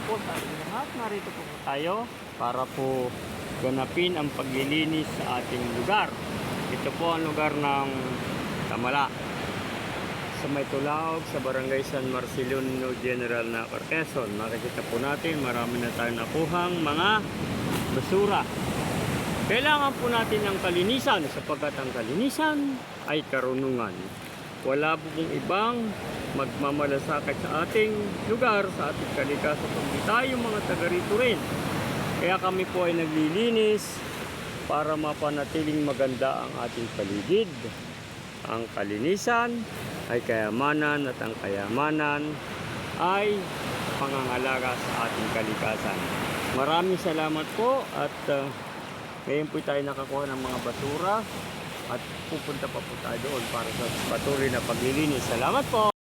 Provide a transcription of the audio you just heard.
po sa ating lahat. Narito po tayo para po ganapin ang paglilinis sa ating lugar. Ito po ang lugar ng Tamala. Sa may Tulaog, sa Barangay San Marcelino General na Quezon. Makikita po natin marami na tayong nakuhang mga basura. Kailangan po natin ng kalinisan sapagkat ang kalinisan ay karunungan. Wala po pong ibang magmamalasakit sa ating lugar, sa ating kalikasan. Kung tayo mga taga rito rin. Kaya kami po ay naglilinis para mapanatiling maganda ang ating paligid. Ang kalinisan ay kayamanan at ang kayamanan ay pangangalaga sa ating kalikasan. Maraming salamat po at ngayon po tayo nakakuha ng mga basura at pupunta pa po tayo doon para sa patuloy na paglilinis. Salamat po!